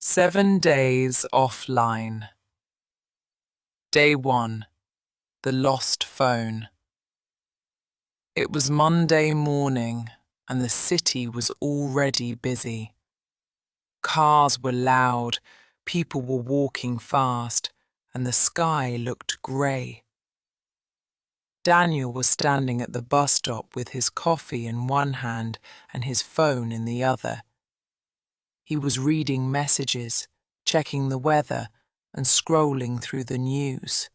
7 days offline. Day 1. The lost phone. It was Monday morning and the city was already busy. Cars were loud, people were walking fast, and the sky looked grey. Daniel was standing at the bus stop with his coffee in one hand and his phone in the other. He was reading messages, checking the weather, and scrolling through the news.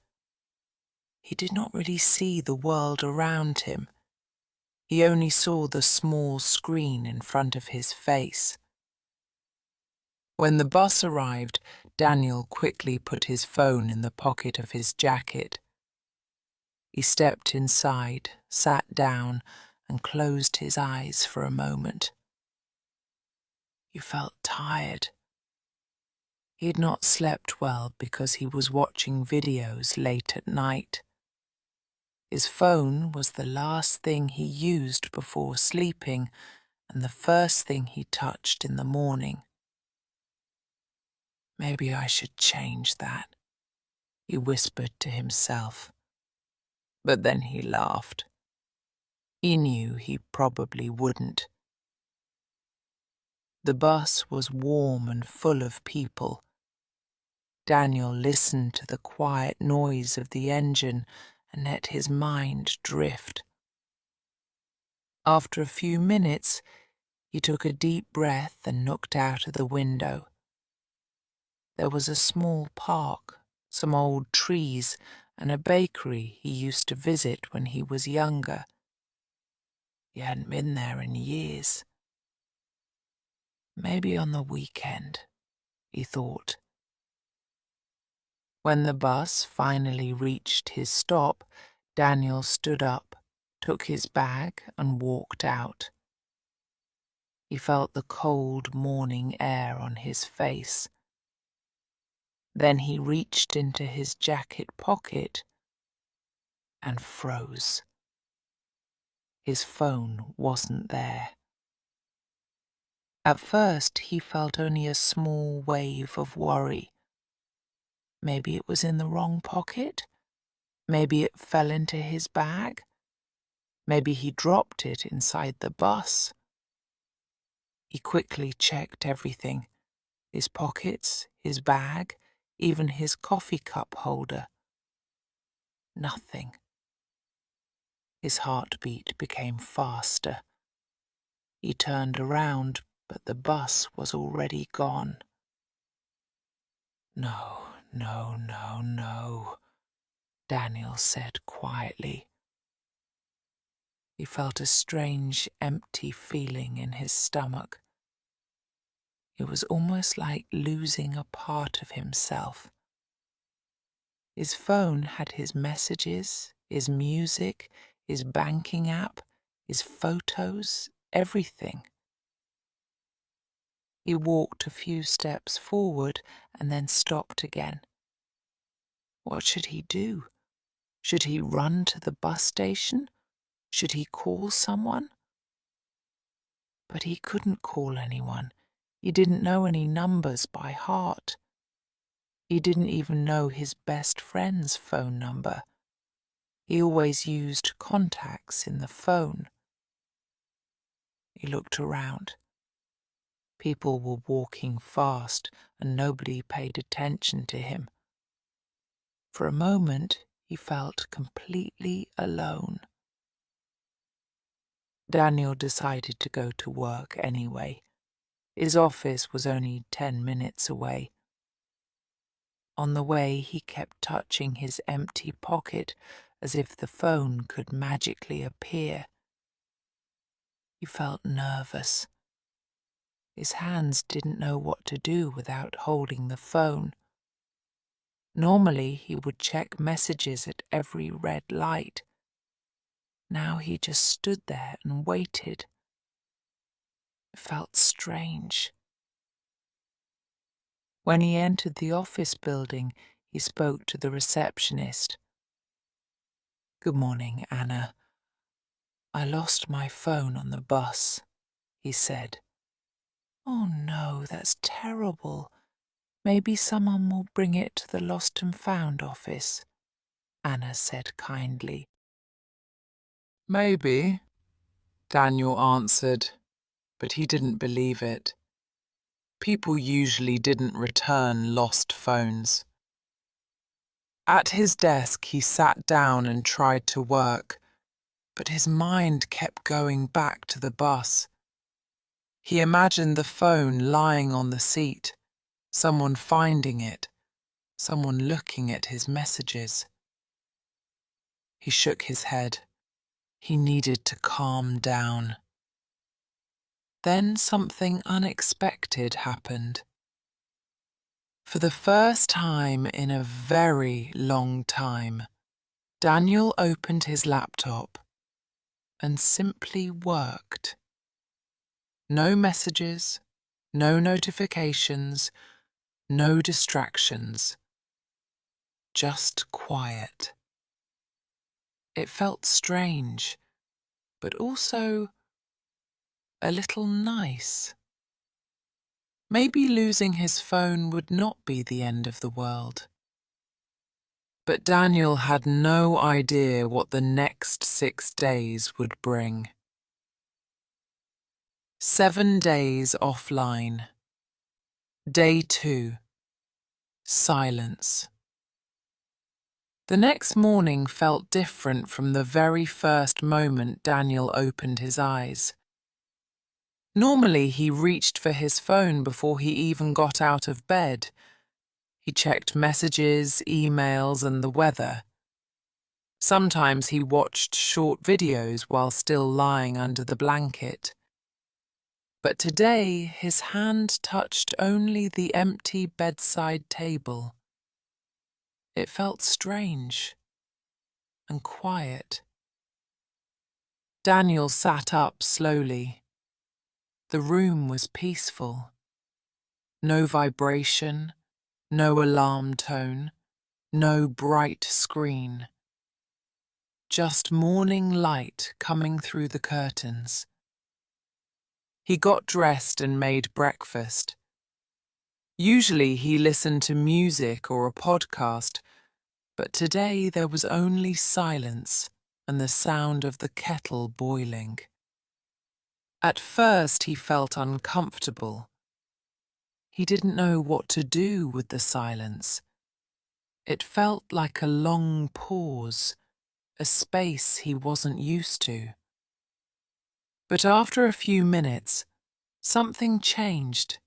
He did not really see the world around him. He only saw the small screen in front of his face. When the bus arrived, Daniel quickly put his phone in the pocket of his jacket. He stepped inside, sat down, and closed his eyes for a moment. He felt tired. He had not slept well because he was watching videos late at night. His phone was the last thing he used before sleeping and the first thing he touched in the morning. Maybe I should change that, he whispered to himself. But then he laughed. He knew he probably wouldn't. The bus was warm and full of people. Daniel listened to the quiet noise of the engine and let his mind drift. After a few minutes, he took a deep breath and looked out of the window. There was a small park, some old trees, and a bakery he used to visit when he was younger. He hadn't been there in years. Maybe on the weekend, he thought. When the bus finally reached his stop, Daniel stood up, took his bag, and walked out. He felt the cold morning air on his face. Then he reached into his jacket pocket and froze. His phone wasn't there. At first, he felt only a small wave of worry. Maybe it was in the wrong pocket. Maybe it fell into his bag. Maybe he dropped it inside the bus. He quickly checked everything: his pockets, his bag, even his coffee cup holder. Nothing. His heartbeat became faster. He turned around, but the bus was already gone. No, no, no, no, Daniel said quietly. He felt a strange, empty feeling in his stomach. It was almost like losing a part of himself. His phone had his messages, his music, his banking app, his photos, everything. He walked a few steps forward and then stopped again. What should he do? Should he run to the bus station? Should he call someone? But he couldn't call anyone. He didn't know any numbers by heart. He didn't even know his best friend's phone number. He always used contacts in the phone. He looked around. People were walking fast and nobody paid attention to him. For a moment, he felt completely alone. Daniel decided to go to work anyway. His office was only 10 minutes away. On the way, he kept touching his empty pocket as if the phone could magically appear. He felt nervous. His hands didn't know what to do without holding the phone. Normally, he would check messages at every red light. Now he just stood there and waited. It felt strange. When he entered the office building, he spoke to the receptionist. "Good morning, Anna. I lost my phone on the bus," he said. "Oh no, that's terrible. Maybe someone will bring it to the Lost and Found office, Anna said kindly. Maybe, Daniel answered, but he didn't believe it. People usually didn't return lost phones. At his desk, he sat down and tried to work, but his mind kept going back to the bus. He imagined the phone lying on the seat, someone finding it, someone looking at his messages. He shook his head. He needed to calm down. Then something unexpected happened. For the first time in a very long time, Daniel opened his laptop and simply worked. No messages, no notifications, no distractions. Just quiet. It felt strange, but also a little nice. Maybe losing his phone would not be the end of the world. But Daniel had no idea what the next 6 days would bring. 7 days offline. Day 2. Silence. The next morning felt different from the very first moment Daniel opened his eyes. Normally, he reached for his phone before he even got out of bed. He checked messages, emails, and the weather. Sometimes he watched short videos while still lying under the blanket. But today, his hand touched only the empty bedside table. It felt strange and quiet. Daniel sat up slowly. The room was peaceful. No vibration, no alarm tone, no bright screen. Just morning light coming through the curtains. He got dressed and made breakfast. Usually he listened to music or a podcast, but today there was only silence and the sound of the kettle boiling. At first he felt uncomfortable. He didn't know what to do with the silence. It felt like a long pause, a space he wasn't used to. But after a few minutes, something changed.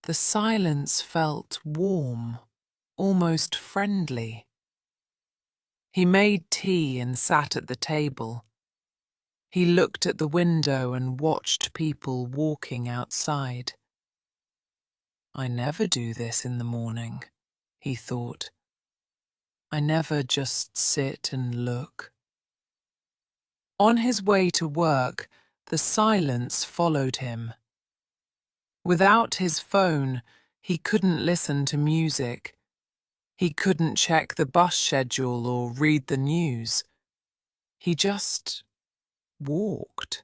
The silence felt warm, almost friendly. He made tea and sat at the table. He looked at the window and watched people walking outside. I never do this in the morning, he thought. I never just sit and look. On his way to work, the silence followed him. Without his phone, he couldn't listen to music. He couldn't check the bus schedule or read the news. He just walked.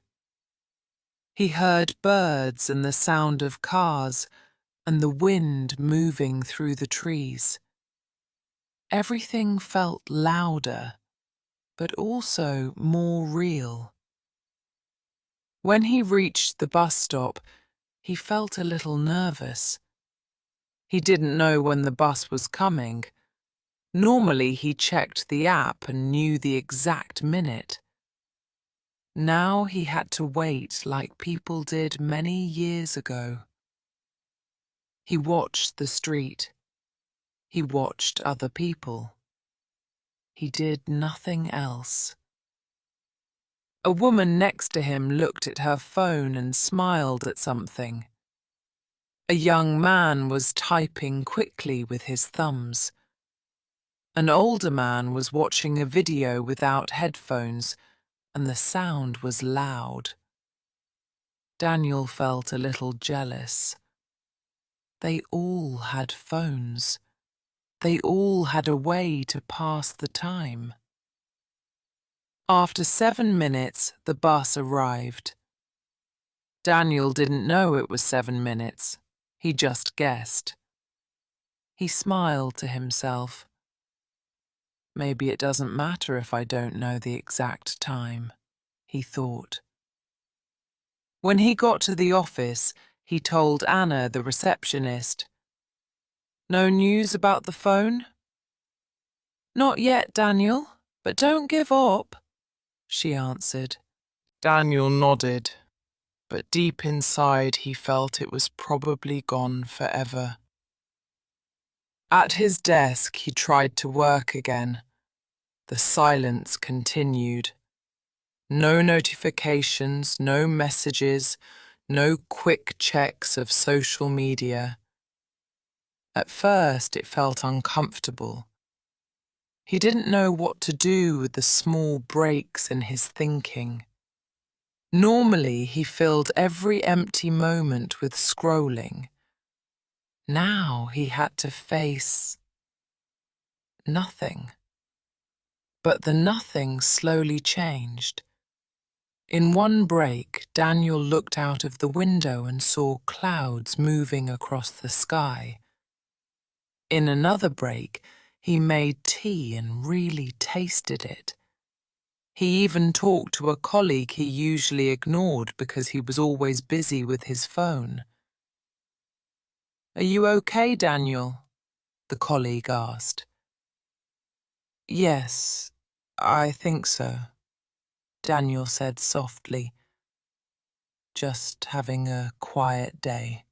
He heard birds and the sound of cars and the wind moving through the trees. Everything felt louder, but also more real. When he reached the bus stop, he felt a little nervous. He didn't know when the bus was coming. Normally he checked the app and knew the exact minute. Now he had to wait like people did many years ago. He watched the street. He watched other people. He did nothing else. A woman next to him looked at her phone and smiled at something. A young man was typing quickly with his thumbs. An older man was watching a video without headphones, and the sound was loud. Daniel felt a little jealous. They all had phones. They all had a way to pass the time. After 7 minutes, the bus arrived. Daniel didn't know it was 7 minutes. He just guessed. He smiled to himself. Maybe it doesn't matter if I don't know the exact time, he thought. When he got to the office, he told Anna, the receptionist. No news about the phone? Not yet, Daniel, but don't give up, she answered. Daniel nodded, but deep inside he felt it was probably gone forever. At his desk, he tried to work again. The silence continued. No notifications, no messages, no quick checks of social media. At first, it felt uncomfortable. He didn't know what to do with the small breaks in his thinking. Normally, he filled every empty moment with scrolling. Now he had to face nothing. But the nothing slowly changed. In one break, Daniel looked out of the window and saw clouds moving across the sky. In another break, he made tea and really tasted it. He even talked to a colleague he usually ignored because he was always busy with his phone. Are you okay, Daniel? The colleague asked. Yes, I think so, Daniel said softly. Just having a quiet day.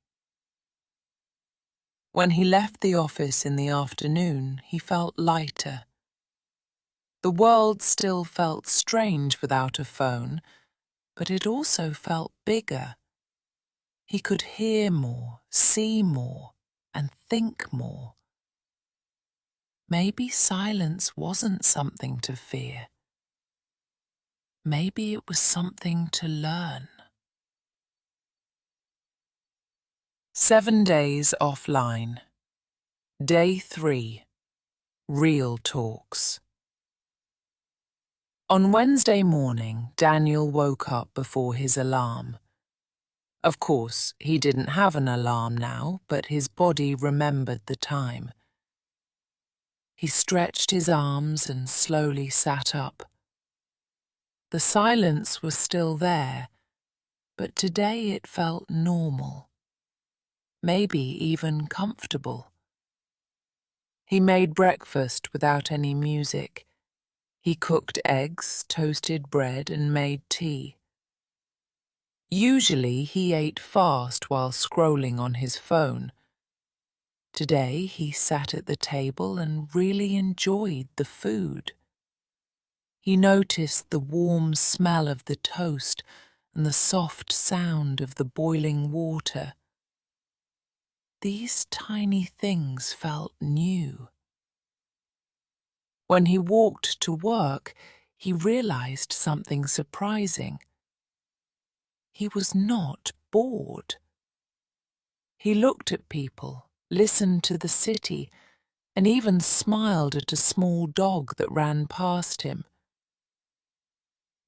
When he left the office in the afternoon, he felt lighter. The world still felt strange without a phone, but it also felt bigger. He could hear more, see more, and think more. Maybe silence wasn't something to fear. Maybe it was something to learn. 7 days offline. Day 3. Real talks. On Wednesday morning, Daniel woke up before his alarm. Of course, he didn't have an alarm now, but his body remembered the time. He stretched his arms and slowly sat up. The silence was still there, but today it felt normal, maybe even comfortable. He made breakfast without any music. He cooked eggs, toasted bread, and made tea. Usually he ate fast while scrolling on his phone. Today he sat at the table and really enjoyed the food. He noticed the warm smell of the toast and the soft sound of the boiling water. These tiny things felt new. When he walked to work, he realized something surprising. He was not bored. He looked at people, listened to the city, and even smiled at a small dog that ran past him.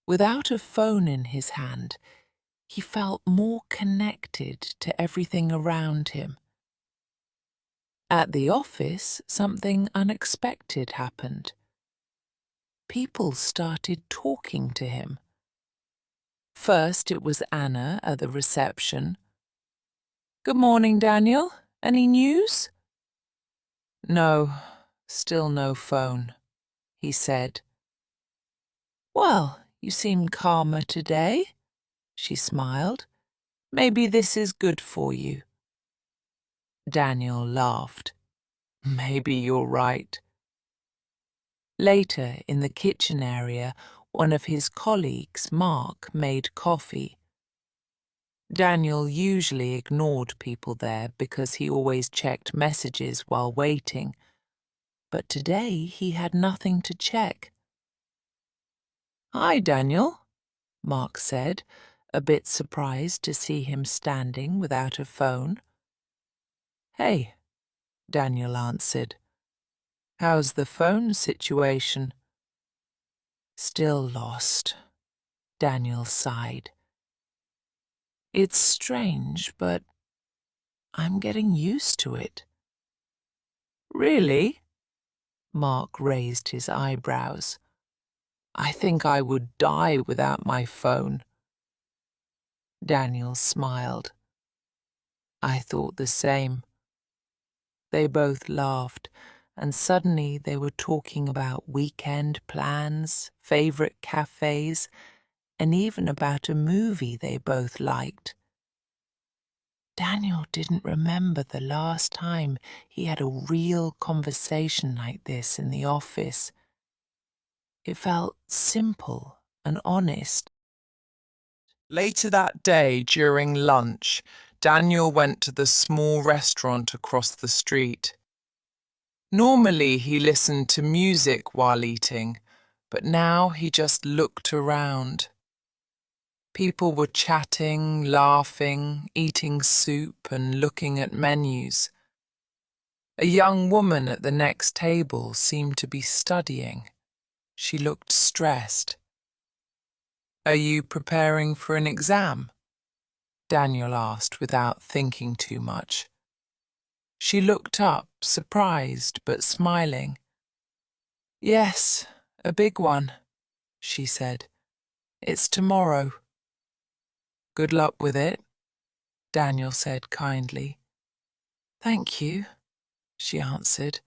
Without a phone in his hand, he felt more connected to everything around him. At the office, something unexpected happened. People started talking to him. First, it was Anna at the reception. Good morning, Daniel. Any news? No, still no phone, he said. Well, you seem calmer today, she smiled. Maybe this is good for you. Daniel laughed. Maybe you're right. Later, in the kitchen area, one of his colleagues, Mark, made coffee. Daniel usually ignored people there because he always checked messages while waiting, but today he had nothing to check. Hi, Daniel, Mark said, a bit surprised to see him standing without a phone. Hey, Daniel answered. How's the phone situation? Still lost, Daniel sighed. It's strange, but I'm getting used to it. Really? Mark raised his eyebrows. I think I would die without my phone. Daniel smiled. I thought the same. They both laughed, and suddenly they were talking about weekend plans, favorite cafes, and even about a movie they both liked. Daniel didn't remember the last time he had a real conversation like this in the office. It felt simple and honest. Later that day, during lunch, Daniel went to the small restaurant across the street. Normally he listened to music while eating, but now he just looked around. People were chatting, laughing, eating soup and looking at menus. A young woman at the next table seemed to be studying. She looked stressed. Are you preparing for an exam? Daniel asked without thinking too much. She looked up, surprised but smiling. Yes, a big one, she said. It's tomorrow. Good luck with it, Daniel said kindly. Thank you, she answered.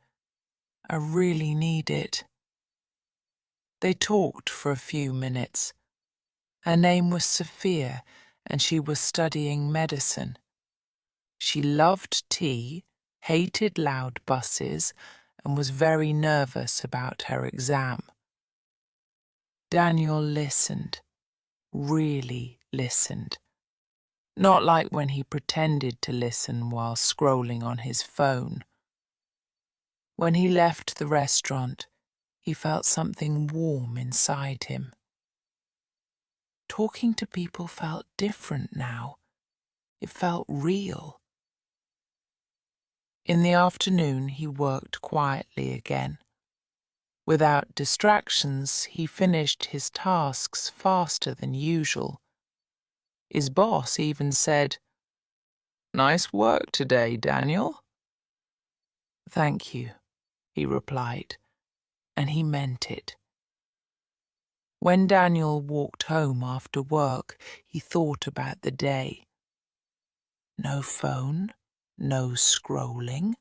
I really need it. They talked for a few minutes. Her name was Sophia, and she was studying medicine. She loved tea, hated loud buses, and was very nervous about her exam. Daniel listened, really listened. Not like when he pretended to listen while scrolling on his phone. When he left the restaurant, he felt something warm inside him. Talking to people felt different now. It felt real. In the afternoon, he worked quietly again. Without distractions, he finished his tasks faster than usual. His boss even said, "Nice work today, Daniel." "Thank you," he replied, and he meant it. When Daniel walked home after work, he thought about the day. No phone, no scrolling,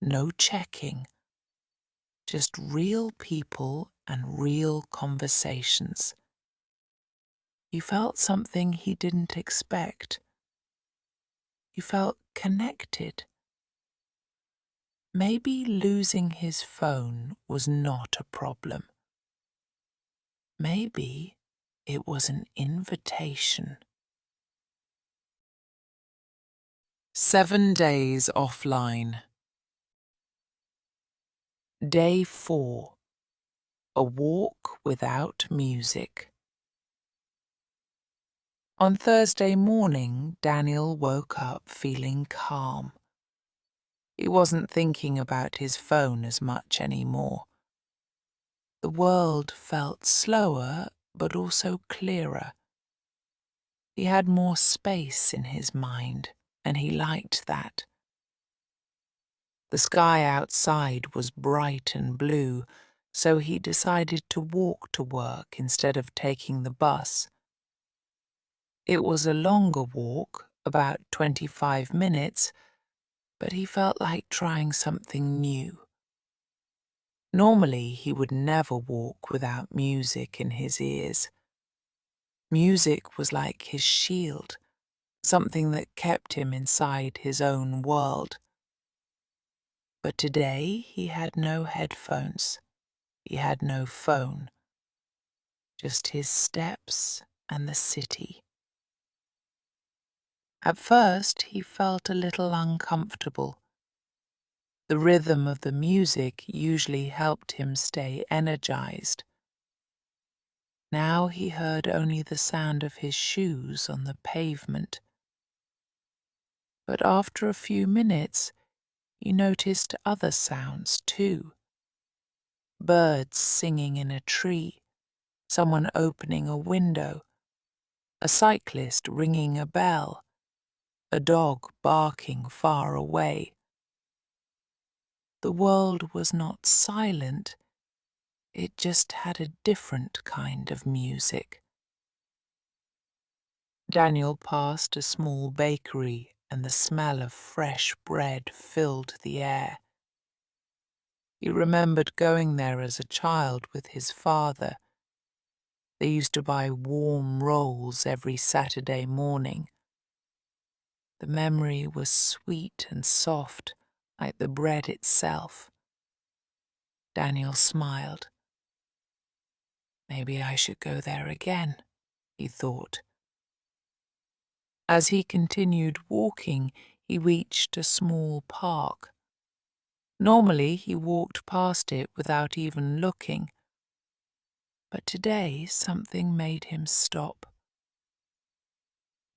no checking. Just real people and real conversations. He felt something he didn't expect. He felt connected. Maybe losing his phone was not a problem. Maybe it was an invitation. 7 days offline. Day 4. A walk without music. On Thursday morning, Daniel woke up feeling calm. He wasn't thinking about his phone as much anymore. The world felt slower, but also clearer. He had more space in his mind, and he liked that. The sky outside was bright and blue, so he decided to walk to work instead of taking the bus. It was a longer walk, about 25 minutes, but he felt like trying something new. Normally, he would never walk without music in his ears. Music was like his shield, something that kept him inside his own world. But today he had no headphones. He had no phone. Just his steps and the city. At first he felt a little uncomfortable. The rhythm of the music usually helped him stay energized. Now he heard only the sound of his shoes on the pavement. But after a few minutes, he noticed other sounds too. Birds singing in a tree, someone opening a window, a cyclist ringing a bell, a dog barking far away. The world was not silent, it just had a different kind of music. Daniel passed a small bakery and the smell of fresh bread filled the air. He remembered going there as a child with his father. They used to buy warm rolls every Saturday morning. The memory was sweet and soft, like the bread itself. Daniel smiled. Maybe I should go there again, he thought. As he continued walking, he reached a small park. Normally, he walked past it without even looking. But today, something made him stop.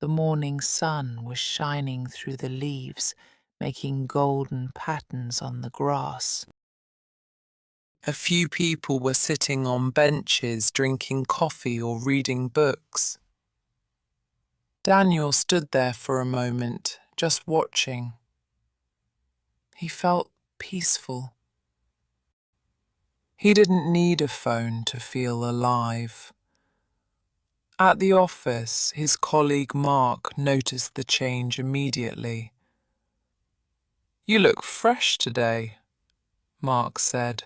The morning sun was shining through the leaves, making golden patterns on the grass. A few people were sitting on benches, drinking coffee or reading books. Daniel stood there for a moment, just watching. He felt peaceful. He didn't need a phone to feel alive. At the office, his colleague Mark noticed the change immediately. "You look fresh today," Mark said.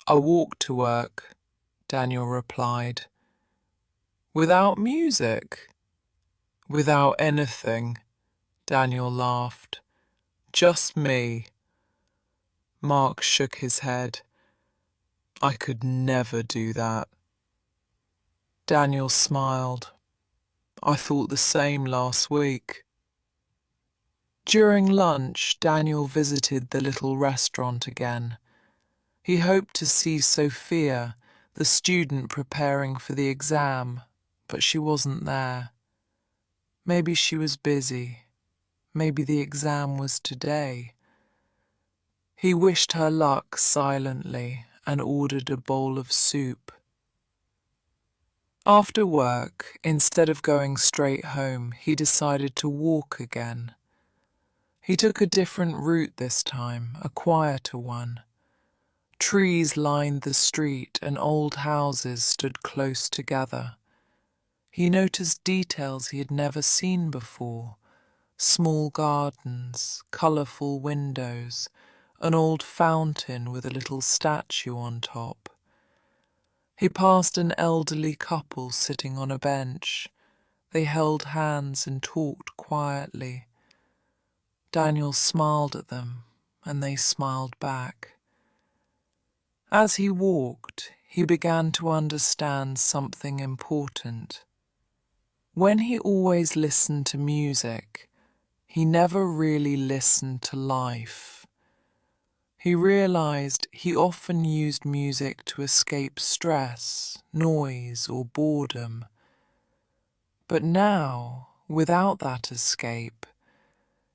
"I walked to work," Daniel replied. "Without music?" "Without anything," Daniel laughed. "Just me." Mark shook his head. "I could never do that." Daniel smiled. "I thought the same last week." During lunch, Daniel visited the little restaurant again. He hoped to see Sophia, the student preparing for the exam, but she wasn't there. Maybe she was busy. Maybe the exam was today. He wished her luck silently and ordered a bowl of soup. After work, instead of going straight home, he decided to walk again. He took a different route this time, a quieter one. Trees lined the street and old houses stood close together. He noticed details he had never seen before: small gardens, colourful windows, an old fountain with a little statue on top. He passed an elderly couple sitting on a bench. They held hands and talked quietly. Daniel smiled at them, and they smiled back. As he walked, he began to understand something important. When he always listened to music, he never really listened to life. He realized he often used music to escape stress, noise, or boredom. But now, without that escape,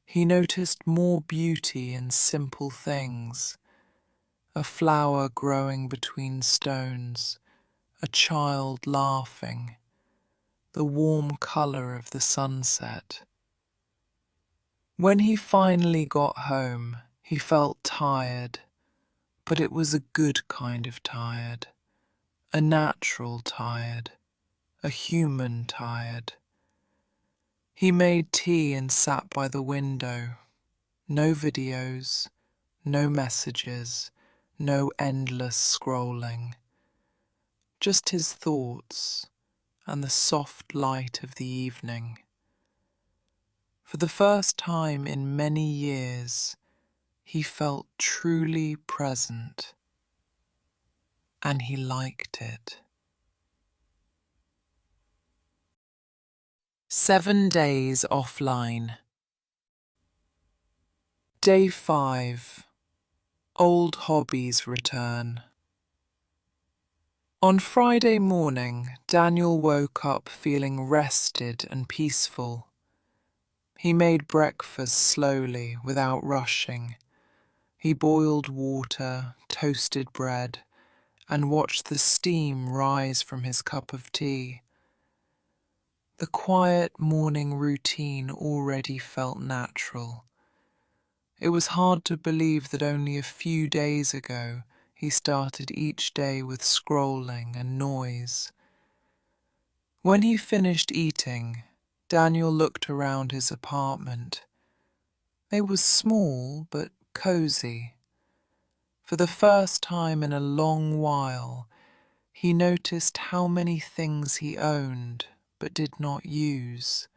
he noticed more beauty in simple things: a flower growing between stones, a child laughing, the warm colour of the sunset. When he finally got home, he felt tired, but it was a good kind of tired, a natural tired, a human tired. He made tea and sat by the window. No videos, no messages, no endless scrolling. Just his thoughts and the soft light of the evening. For the first time in many years, he felt truly present, and he liked it. 7 days offline. Day 5. Old hobbies return. On Friday morning, Daniel woke up feeling rested and peaceful. He made breakfast slowly, without rushing. He boiled water, toasted bread, and watched the steam rise from his cup of tea. The quiet morning routine already felt natural. It was hard to believe that only a few days ago he started each day with scrolling and noise. When he finished eating, Daniel looked around his apartment. It was small but cozy. For the first time in a long while, he noticed how many things he owned but did not use.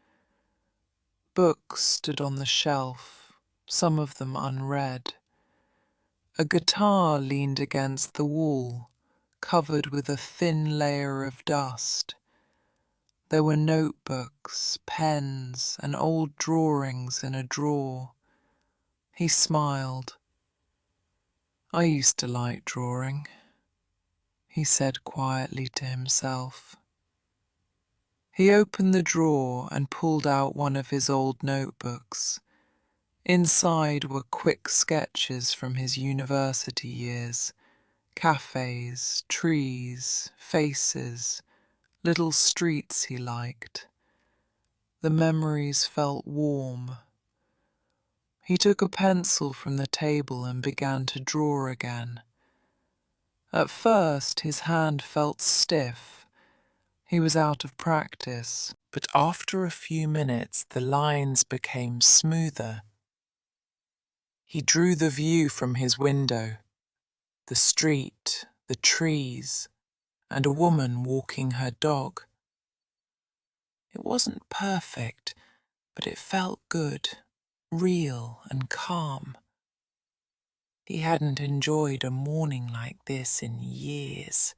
Books stood on the shelf, some of them unread. A guitar leaned against the wall, covered with a thin layer of dust. There were notebooks, pens, and old drawings in a drawer. He smiled. "I used to like drawing," he said quietly to himself. He opened the drawer and pulled out one of his old notebooks. Inside were quick sketches from his university years. Cafes, trees, faces, little streets he liked. The memories felt warm. He took a pencil from the table and began to draw again. At first his hand felt stiff. He was out of practice, but after a few minutes the lines became smoother. He drew the view from his window, the street, the trees, and a woman walking her dog. It wasn't perfect, but it felt good, real and calm. He hadn't enjoyed a morning like this in years.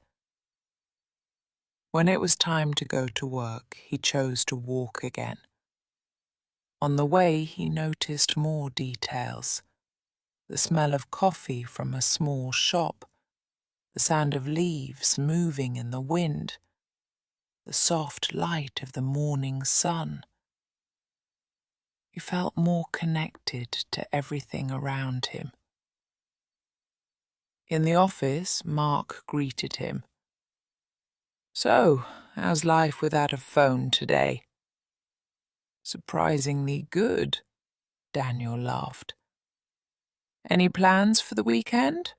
When it was time to go to work, he chose to walk again. On the way, he noticed more details. The smell of coffee from a small shop, the sound of leaves moving in the wind, the soft light of the morning sun. He felt more connected to everything around him. In the office, Mark greeted him. "So, how's life without a phone today?" "Surprisingly good," Daniel laughed. "Any plans for the weekend?"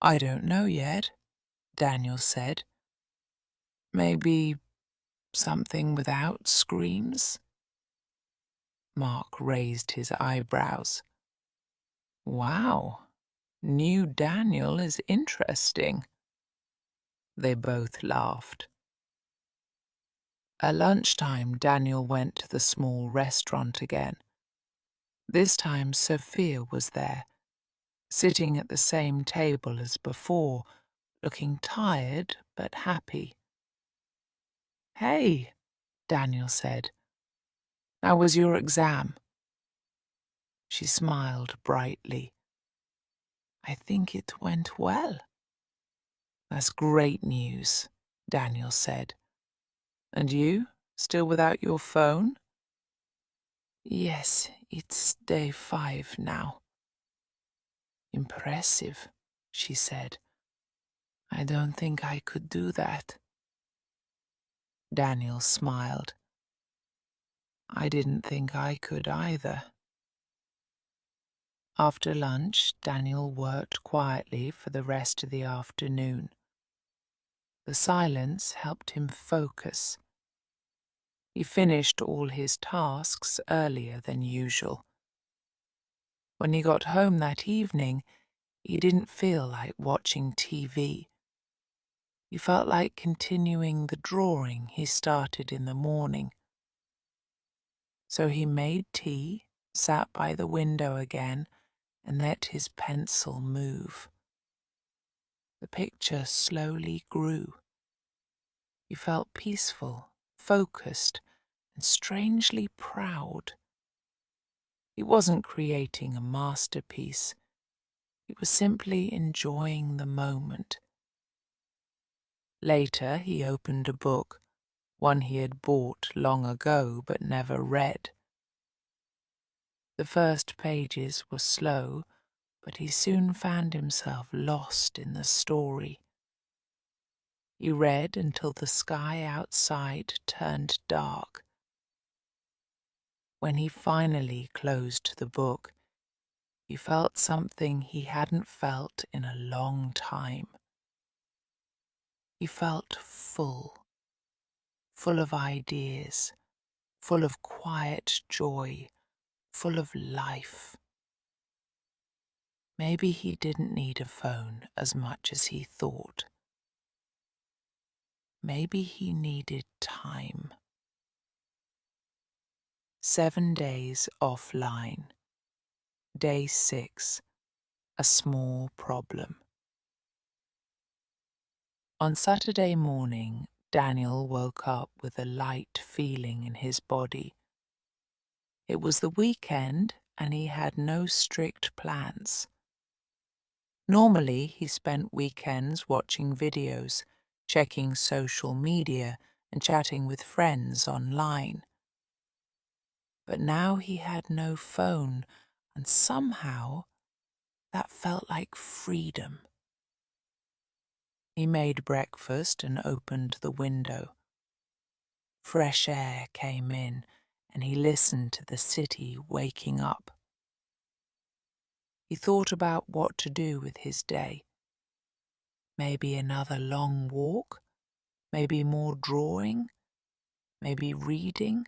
"I don't know yet," Daniel said. "Maybe something without screams?" Mark raised his eyebrows. "Wow, new Daniel is interesting." They both laughed. At lunchtime, Daniel went to the small restaurant again. This time, Sophia was there, sitting at the same table as before, looking tired but happy. "Hey," Daniel said. "How was your exam?" She smiled brightly. "I think it went well." "That's great news," Daniel said. "And you, still without your phone?" "Yes, it's day 5 now." "Impressive," she said. "I don't think I could do that." Daniel smiled. "I didn't think I could either." After lunch, Daniel worked quietly for the rest of the afternoon. The silence helped him focus. He finished all his tasks earlier than usual. When he got home that evening, he didn't feel like watching TV. He felt like continuing the drawing he started in the morning. So he made tea, sat by the window again, and let his pencil move. The picture slowly grew. He felt peaceful, focused, and strangely proud. He wasn't creating a masterpiece. He was simply enjoying the moment. Later, he opened a book, one he had bought long ago but never read. The first pages were slow, but he soon found himself lost in the story. He read until the sky outside turned dark. When he finally closed the book, He felt something he hadn't felt in a long time. He felt full, full of ideas, full of quiet joy, full of life. Maybe he didn't need a phone as much as he thought. Maybe he needed time. 7 days offline. Day 6. A small problem. On Saturday morning, Daniel woke up with a light feeling in his body. It was the weekend and he had no strict plans. Normally, he spent weekends watching videos, checking social media, and chatting with friends online. But now he had no phone, and somehow that felt like freedom. He made breakfast and opened the window. Fresh air came in, and he listened to the city waking up. He thought about what to do with his day. Maybe another long walk, maybe more drawing, maybe reading.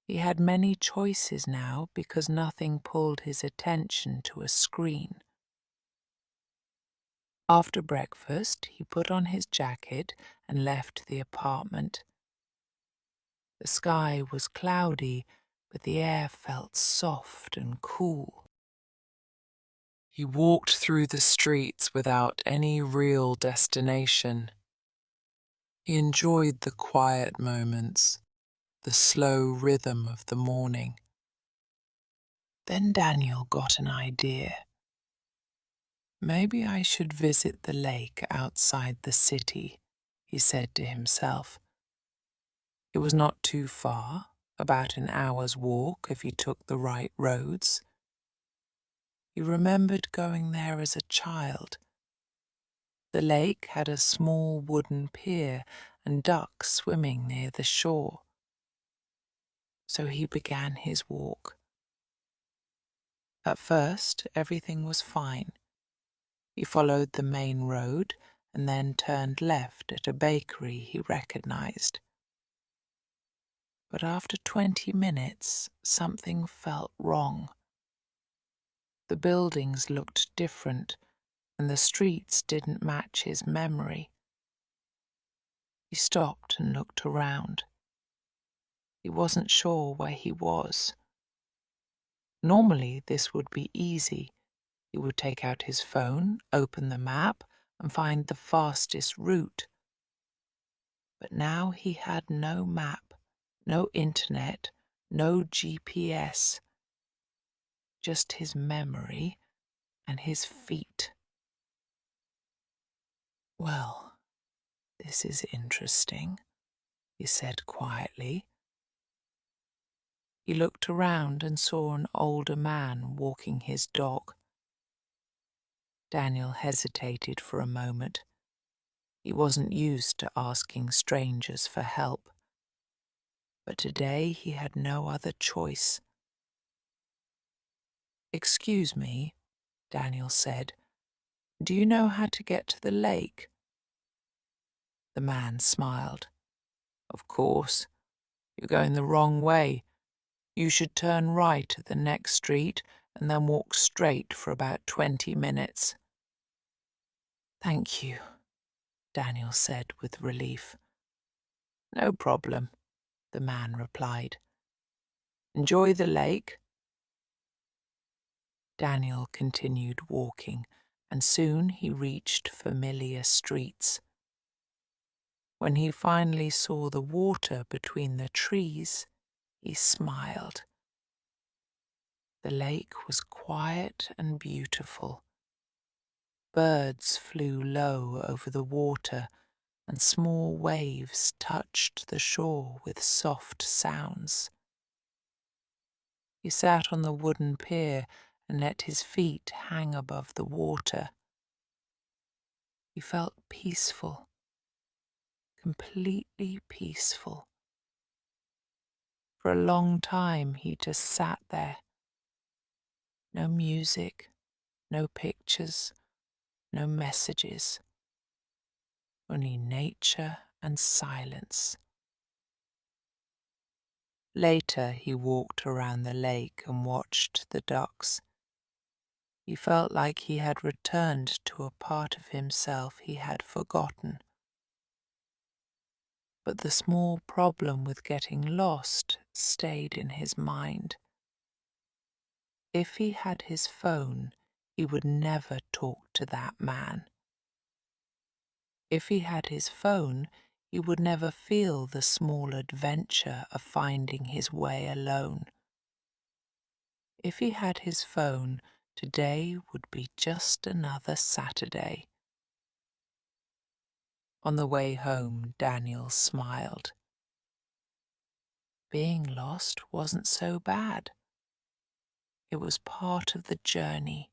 He had many choices now because nothing pulled his attention to a screen. After breakfast, he put on his jacket and left the apartment. The sky was cloudy, but the air felt soft and cool. He walked through the streets without any real destination. He enjoyed the quiet moments, the slow rhythm of the morning. Then Daniel got an idea. Maybe I should visit the lake outside the city, he said to himself. It was not too far, about an hour's walk if he took the right roads. He remembered going there as a child. The lake had a small wooden pier and ducks swimming near the shore. So he began his walk. At first, everything was fine. He followed the main road and then turned left at a bakery he recognized. But after 20 minutes, something felt wrong. The buildings looked different, and the streets didn't match his memory. He stopped and looked around. He wasn't sure where he was. Normally, this would be easy. He would take out his phone, open the map, and find the fastest route. But now he had no map, no internet, no GPS, just his memory and his feet. Well, this is interesting, he said quietly. He looked around and saw an older man walking his dog. Daniel hesitated for a moment. He wasn't used to asking strangers for help. But today he had no other choice. "Excuse me," Daniel said. "Do you know how to get to the lake?" The man smiled. "Of course. You're going the wrong way. You should turn right at the next street and then walk straight for about 20 minutes. "Thank you," Daniel said with relief. "No problem," the man replied. "Enjoy the lake." Daniel continued walking, and soon he reached familiar streets. When he finally saw the water between the trees, he smiled. The lake was quiet and beautiful. Birds flew low over the water, and small waves touched the shore with soft sounds. He sat on the wooden pier and let his feet hang above the water. He felt peaceful, completely peaceful. For a long time he just sat there, No music, no pictures, no messages, only nature and silence. Later, he walked around the lake and watched the ducks. He felt like he had returned to a part of himself he had forgotten. But the small problem with getting lost stayed in his mind. If he had his phone, he would never talk to that man. If he had his phone, he would never feel the small adventure of finding his way alone. If he had his phone, today would be just another Saturday. On the way home, Daniel smiled. Being lost wasn't so bad. It was part of the journey.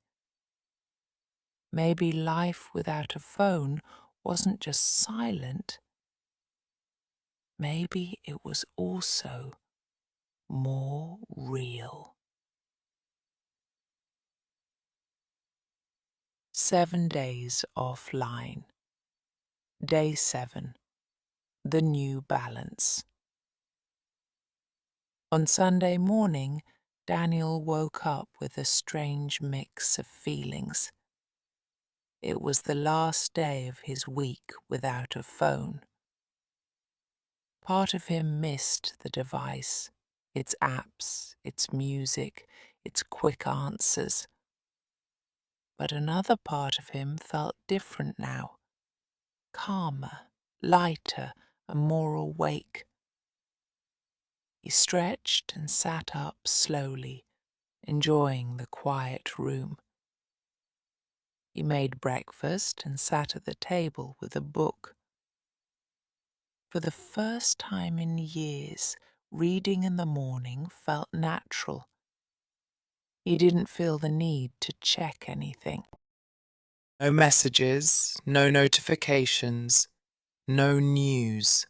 Maybe life without a phone wasn't just silent. Maybe it was also more real. 7 days offline. Day 7. The new balance. On Sunday morning, Daniel woke up with a strange mix of feelings. It was the last day of his week without a phone. Part of him missed the device, its apps, its music, its quick answers. But another part of him felt different now, calmer, lighter, and more awake. He stretched and sat up slowly, enjoying the quiet room. He made breakfast and sat at the table with a book. For the first time in years, reading in the morning felt natural. He didn't feel the need to check anything. No messages, no notifications, no news.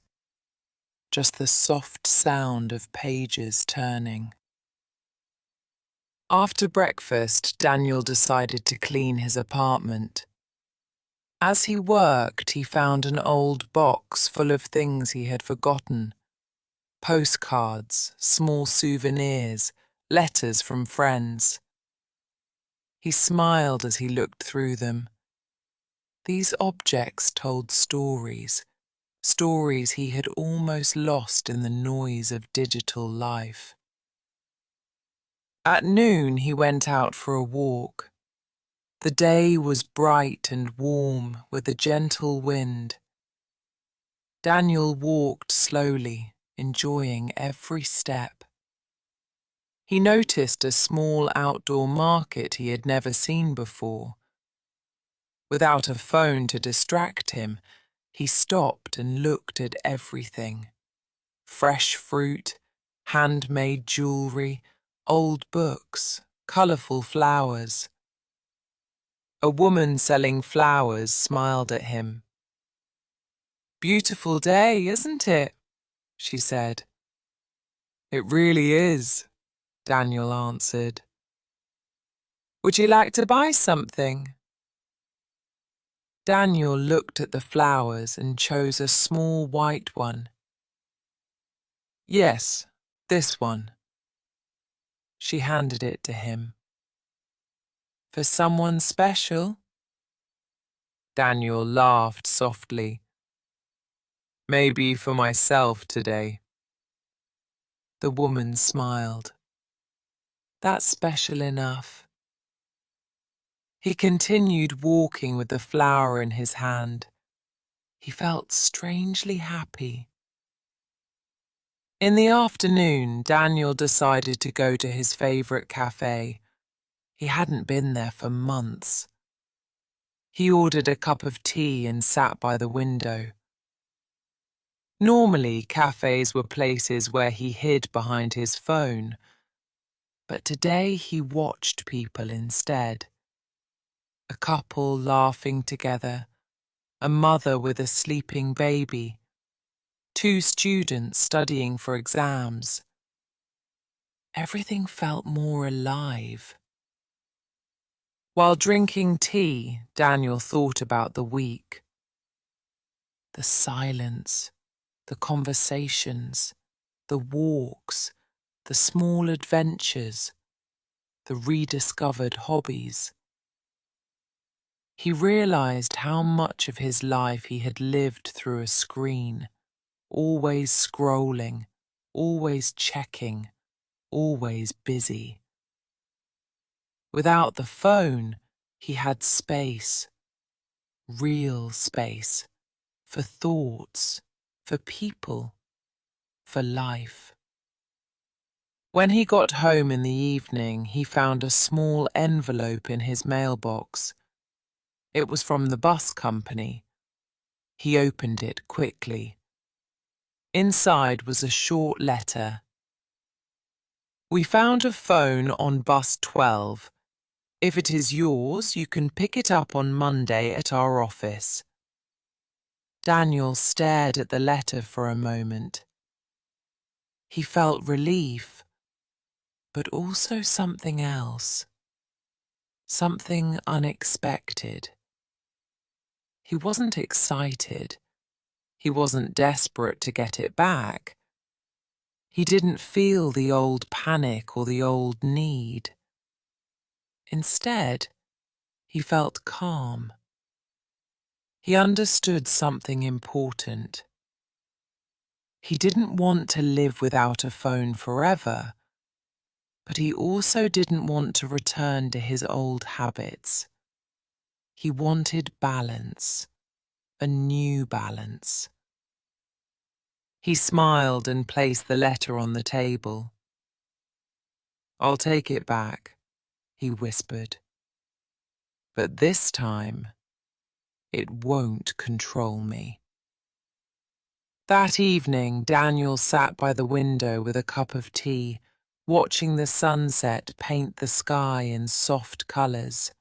Just the soft sound of pages turning. After breakfast, Daniel decided to clean his apartment. As he worked, he found an old box full of things he had forgotten. Postcards, small souvenirs, letters from friends. He smiled as he looked through them. These objects told stories, stories he had almost lost in the noise of digital life. At noon, he went out for a walk. The day was bright and warm with a gentle wind. Daniel walked slowly, enjoying every step. He noticed a small outdoor market he had never seen before. Without a phone to distract him, he stopped and looked at everything. Fresh fruit, handmade jewellery, old books, colourful flowers. A woman selling flowers smiled at him. "Beautiful day, isn't it?" she said. "It really is," Daniel answered. "Would you like to buy something?" Daniel looked at the flowers and chose a small white one. "Yes, this one." She handed it to him. "For someone special?" Daniel laughed softly. "Maybe for myself today." The woman smiled. "That's special enough." He continued walking with the flower in his hand. He felt strangely happy. In the afternoon, Daniel decided to go to his favourite cafe. He hadn't been there for months. He ordered a cup of tea and sat by the window. Normally, cafes were places where he hid behind his phone, but today he watched people instead. A couple laughing together, a mother with a sleeping baby, 2 students studying for exams. Everything felt more alive. While drinking tea, Daniel thought about the week. The silence, the conversations, the walks, the small adventures, the rediscovered hobbies. He realized how much of his life he had lived through a screen, always scrolling, always checking, always busy. Without the phone, he had space, real space, for thoughts, for people, for life. When he got home in the evening, he found a small envelope in his mailbox. It was from the bus company. He opened it quickly. Inside was a short letter. "We found a phone on bus 12. If it is yours, you can pick it up on Monday at our office." Daniel stared at the letter for a moment. He felt relief, but also something else. Something unexpected. He wasn't excited. He wasn't desperate to get it back. He didn't feel the old panic or the old need. Instead, he felt calm. He understood something important. He didn't want to live without a phone forever, but he also didn't want to return to his old habits. He wanted balance, a new balance. He smiled and placed the letter on the table. "I'll take it back," he whispered. "But this time, it won't control me." That evening, Daniel sat by the window with a cup of tea, watching the sunset paint the sky in soft colours.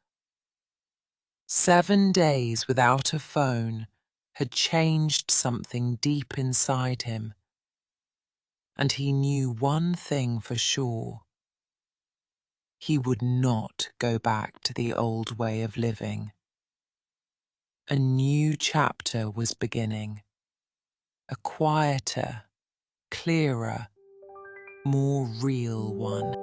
7 days without a phone had changed something deep inside him, and he knew one thing for sure. He would not go back to the old way of living. A new chapter was beginning, a quieter, clearer, more real one.